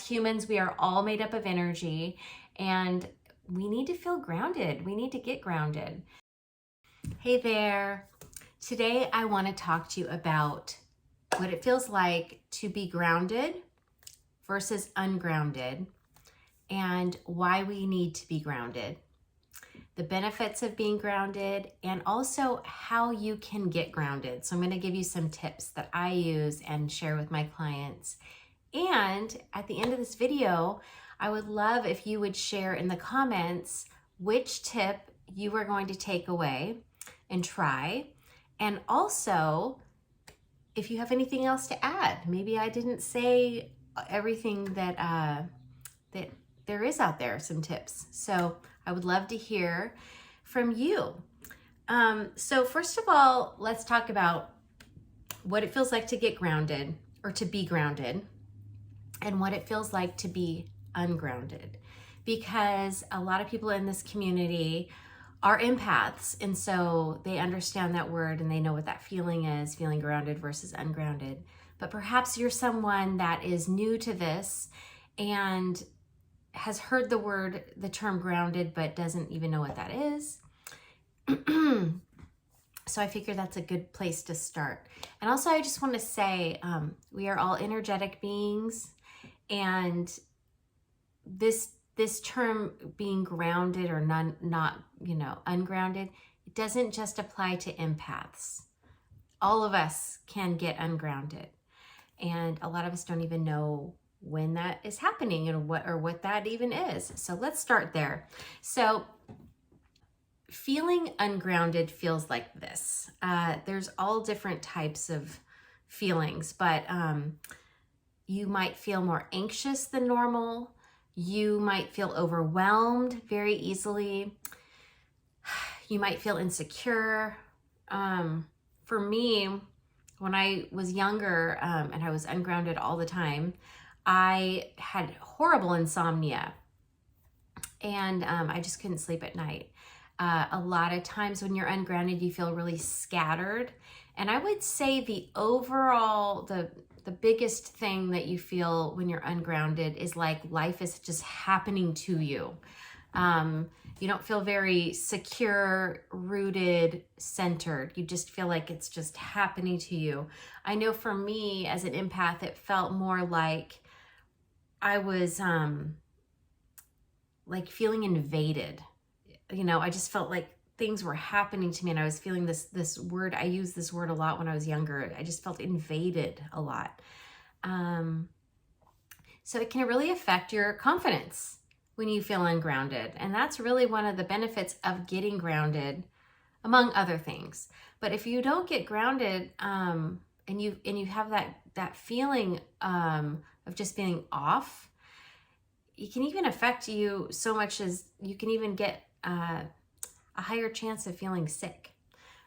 humans, we are all made up of energy, and we need to feel grounded. We need to get grounded. Hey there. Today I want to talk to you about what it feels like to be grounded versus ungrounded, and why we need to be grounded, the benefits of being grounded, and also how you can get grounded. So I'm going to give you some tips that I use and share with my clients. And at the end of this video, I would love if you would share in the comments which tip you are going to take away and try. And also, if you have anything else to add. Maybe I didn't say everything that there is out there, some tips. So I would love to hear from you. So first of all, let's talk about what it feels like to get grounded or to be grounded, and what it feels like to be ungrounded. Because a lot of people in this community are empaths, and so they understand that word and they know what that feeling is, feeling grounded versus ungrounded. But perhaps you're someone that is new to this and has heard the term grounded, but doesn't even know what that is. So I figure that's a good place to start. And also I just want to say, we are all energetic beings, and this term being grounded or not ungrounded, it doesn't just apply to empaths. All of us can get ungrounded, and a lot of us don't even know when that is happening and what that even is. So let's start there. So feeling ungrounded feels like this. There's all different types of feelings, but you might feel more anxious than normal. You might feel overwhelmed very easily. You might feel insecure. For me, when I was younger and I was ungrounded all the time, I had horrible insomnia, and I just couldn't sleep at night. A lot of times when you're ungrounded, you feel really scattered. And I would say the overall, the biggest thing that you feel when you're ungrounded is like life is just happening to you. You don't feel very secure, rooted, centered. You just feel like it's just happening to you. I know for me as an empath, it felt more like I was like feeling invaded. I just felt like things were happening to me, and I was feeling this word. I used this word a lot when I was younger. I just felt invaded a lot. So it can really affect your confidence when you feel ungrounded. And that's really one of the benefits of getting grounded, among other things. But if you don't get grounded, and you have that feeling of just being off, it can even affect you so much as you can even get a higher chance of feeling sick,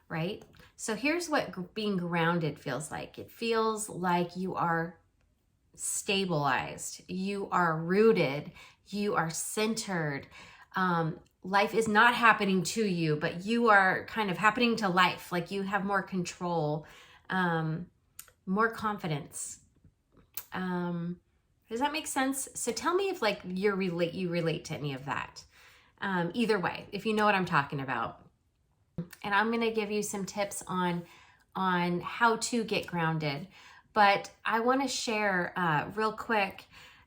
right? So here's what being grounded feels like. It feels like you are stabilized, you are rooted, you are centered. Life is not happening to you, but you are kind of happening to life. Like you have more control, more confidence. Does that make sense? So tell me if like you relate to any of that. Either way, if you know what I'm talking about. And I'm going to give you some tips on how to get grounded. But I want to share real quick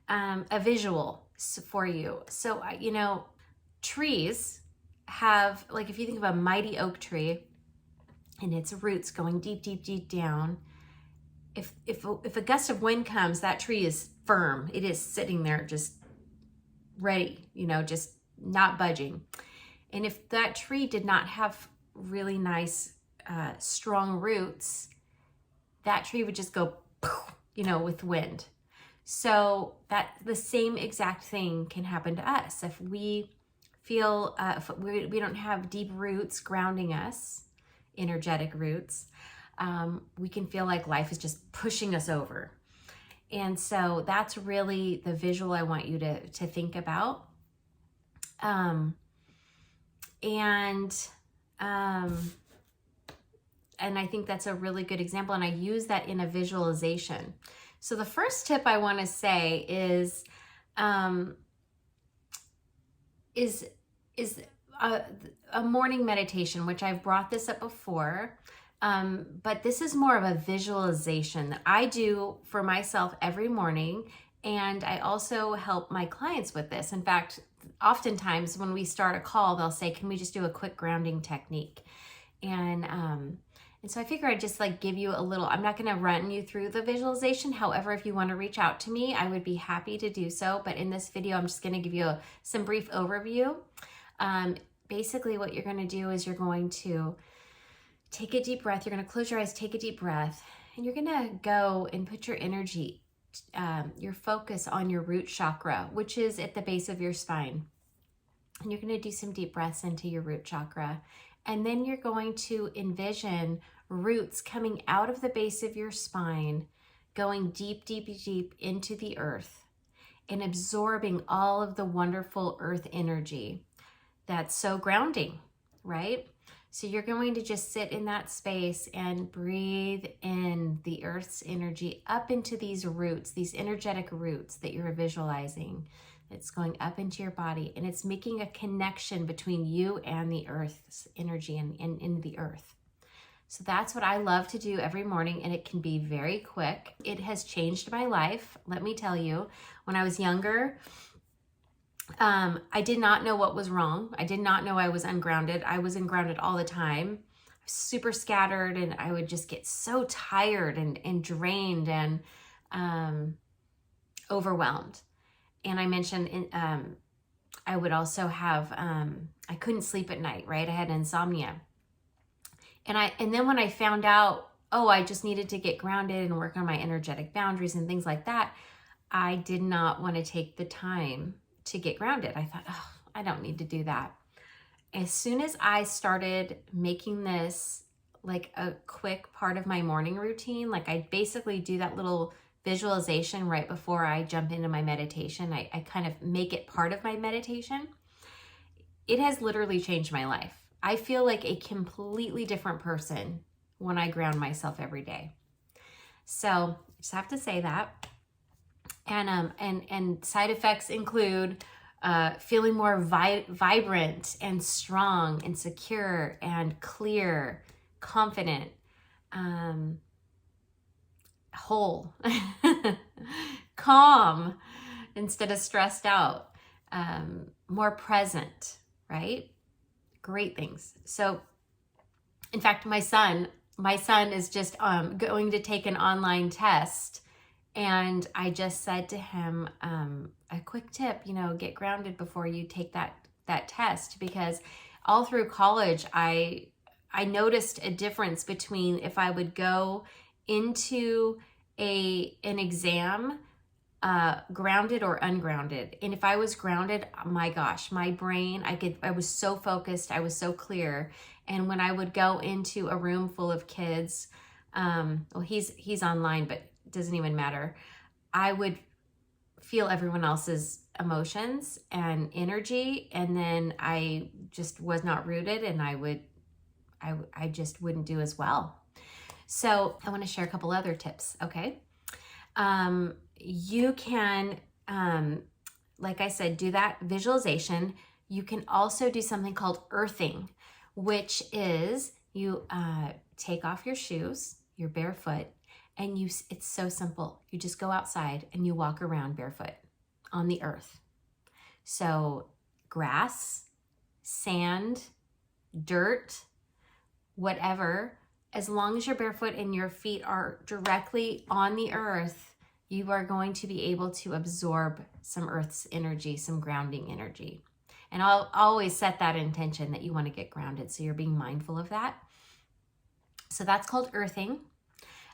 a visual for you. So, trees have, like if you think of a mighty oak tree and its roots going deep, deep, deep down, if a gust of wind comes, that tree is firm. It is sitting there just ready, just not budging. And if that tree did not have really nice, strong roots, that tree would just go, with wind. So that the same exact thing can happen to us. If we feel, if we don't have deep roots grounding us, energetic roots, we can feel like life is just pushing us over. And so that's really the visual I want you to think about. And I think that's a really good example, and I use that in a visualization. So the first tip I want to say is um, is a, a morning meditation, which I've brought this up before. But this is more of a visualization that I do for myself every morning. And I also help my clients with this. In fact, oftentimes when we start a call, they'll say, can we just do a quick grounding technique? And so I figure I'd just like give you a little, I'm not going to run you through the visualization. However, if you want to reach out to me, I would be happy to do so. But in this video, I'm just going to give you some brief overview. Basically what you're going to do is you're going to take a deep breath. You're going to close your eyes, take a deep breath, and you're going to go and put your energy, your focus on your root chakra, which is at the base of your spine. And you're going to do some deep breaths into your root chakra. And then you're going to envision roots coming out of the base of your spine, going deep, deep, deep into the earth and absorbing all of the wonderful earth energy that's so grounding, right? So you're going to just sit in that space and breathe in the earth's energy up into these roots, these energetic roots that you're visualizing. It's going up into your body, and it's making a connection between you and the earth's energy and in the earth. So that's what I love to do every morning, and it can be very quick. It has changed my life, let me tell you. When I was younger, I did not know what was wrong. I did not know I was ungrounded. I was ungrounded all the time. I was super scattered, and I would just get so tired and drained and overwhelmed. And I mentioned I would also have, I couldn't sleep at night, right? I had insomnia. And then when I found out, oh, I just needed to get grounded and work on my energetic boundaries and things like that, I did not want to take the time to get grounded. I thought, oh, I don't need to do that. As soon as I started making this like a quick part of my morning routine, like I basically do that little visualization right before I jump into my meditation. I kind of make it part of my meditation. It has literally changed my life. I feel like a completely different person when I ground myself every day. So I just have to say that. And side effects include feeling more vibrant and strong and secure and clear, confident, whole, calm instead of stressed out, more present, right? Great things. So in fact, my son is just going to take an online test. And I just said to him, a quick tip, get grounded before you take that test, because all through college, I noticed a difference between if I would go into an exam grounded or ungrounded. And if I was grounded, my gosh, my brain, I was so focused, I was so clear. And when I would go into a room full of kids, well, he's online, but it doesn't even matter. I would feel everyone else's emotions and energy, and then I just was not rooted, and I just wouldn't do as well. So I want to share a couple other tips, okay? You can, like I said, do that visualization. You can also do something called earthing, which is you take off your shoes, you're barefoot, and it's so simple. You just go outside and you walk around barefoot on the earth. So grass, sand, dirt, whatever, as long as you're barefoot and your feet are directly on the earth, you are going to be able to absorb some earth's energy, some grounding energy. And I'll always set that intention that you want to get grounded, so you're being mindful of that. So that's called earthing.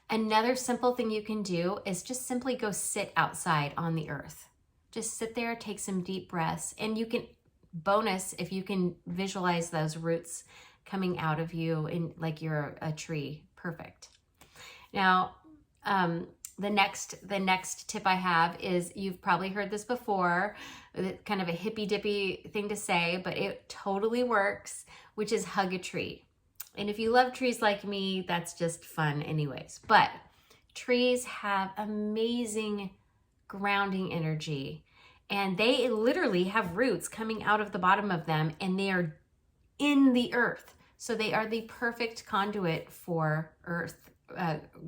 Another simple thing you can do is just simply go sit outside on the earth. Just sit there, take some deep breaths, and you can, bonus, if you can visualize those roots coming out of you in like you're a tree. Perfect. Now, the next tip I have is, you've probably heard this before, kind of a hippy dippy thing to say, but it totally works, which is hug a tree. And if you love trees like me, that's just fun anyways. But trees have amazing grounding energy. and they literally have roots coming out of the bottom of them, and they are in the earth. So they are the perfect conduit for earth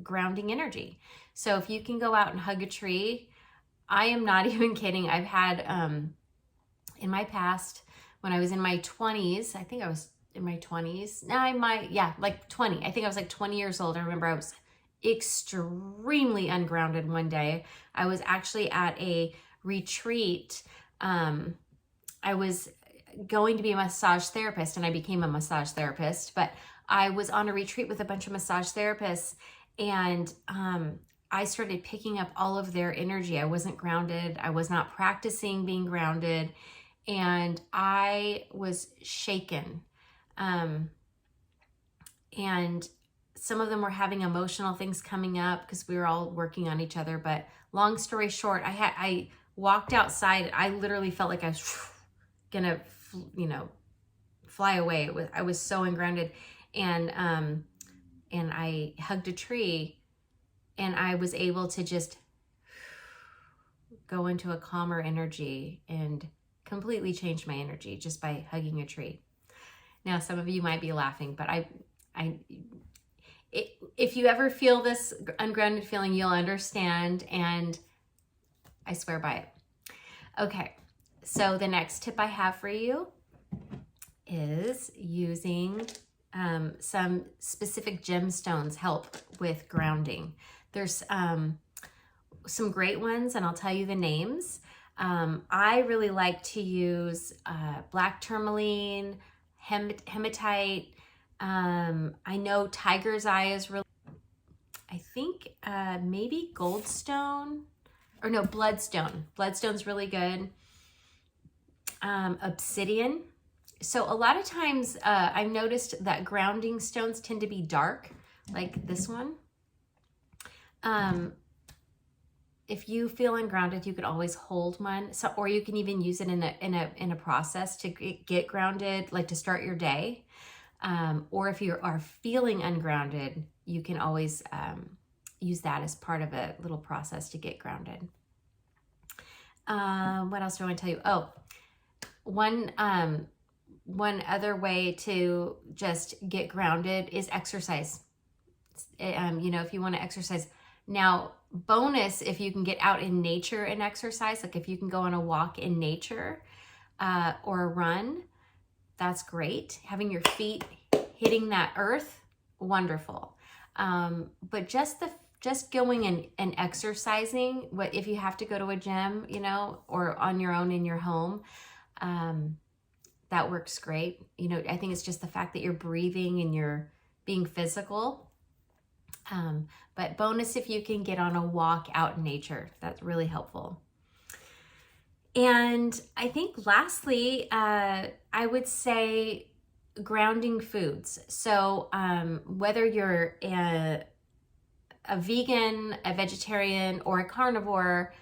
grounding energy. So if you can go out and hug a tree, I am not even kidding. I've had in my past, when I was in my 20s, I think I was in my 20s. Like 20. I think I was like 20 years old. I remember I was extremely ungrounded one day. I was actually at a retreat. I was going to be a massage therapist, and I became a massage therapist, but I was on a retreat with a bunch of massage therapists, and I started picking up all of their energy. I wasn't grounded. I was not practicing being grounded, and I was shaken. And some of them were having emotional things coming up because we were all working on each other. But long story short, I walked outside. I literally felt like I was gonna, fly away. I was so ungrounded, and I hugged a tree, and I was able to just go into a calmer energy and completely change my energy just by hugging a tree. Now, some of you might be laughing, but if you ever feel this ungrounded feeling, you'll understand, and I swear by it. Okay, so the next tip I have for you is using some specific gemstones help with grounding. There's some great ones, and I'll tell you the names. I really like to use black tourmaline, hematite. I know tiger's eye is really, I think maybe goldstone, or no, bloodstone. Bloodstone's really good. Obsidian. So a lot of times I've noticed that grounding stones tend to be dark, like this one. If you feel ungrounded, you could always hold one. So, or you can even use it in a process to get grounded, like to start your day. Or if you are feeling ungrounded, you can always use that as part of a little process to get grounded. What else do I want to tell you? Oh, one other way to just get grounded is exercise. If you want to exercise. Now, bonus, if you can get out in nature and exercise, like if you can go on a walk in nature or a run, that's great. Having your feet hitting that earth, wonderful. But just going and exercising, if you have to go to a gym, or on your own in your home, that works great. I think it's just the fact that you're breathing and you're being physical. But bonus if you can get on a walk out in nature. That's really helpful. And I think lastly, I would say grounding foods. So whether you're a vegan, a vegetarian, or a carnivore,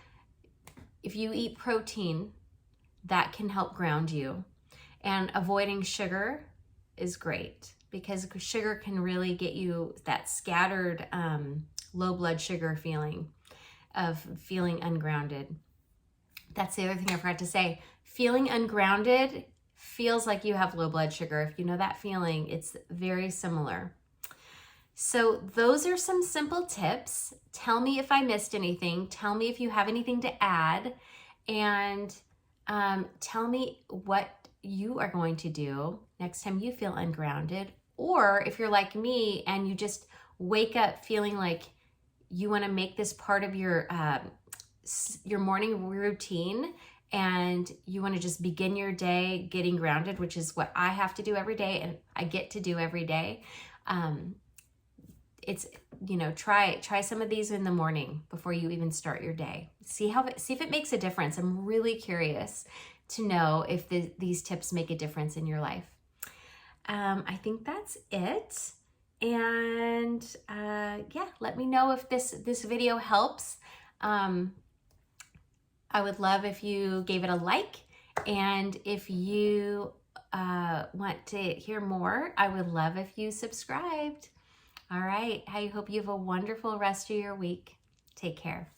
if you eat protein, that can help ground you. And avoiding sugar is great, because sugar can really get you that scattered low blood sugar feeling of feeling ungrounded. That's the other thing I forgot to say. Feeling ungrounded feels like you have low blood sugar. If you know that feeling, it's very similar. So those are some simple tips. Tell me if I missed anything. Tell me if you have anything to add, and tell me what you are going to do next time you feel ungrounded. Or if you're like me and you just wake up feeling like you want to make this part of your morning routine, and you want to just begin your day getting grounded, which is what I have to do every day and I get to do every day. It's, try some of these in the morning before you even start your day. See if it makes a difference. I'm really curious to know if these tips make a difference in your life. I think that's it. And let me know if this video helps. I would love if you gave it a like, and if you want to hear more, I would love if you subscribed. All right, I hope you have a wonderful rest of your week. Take care.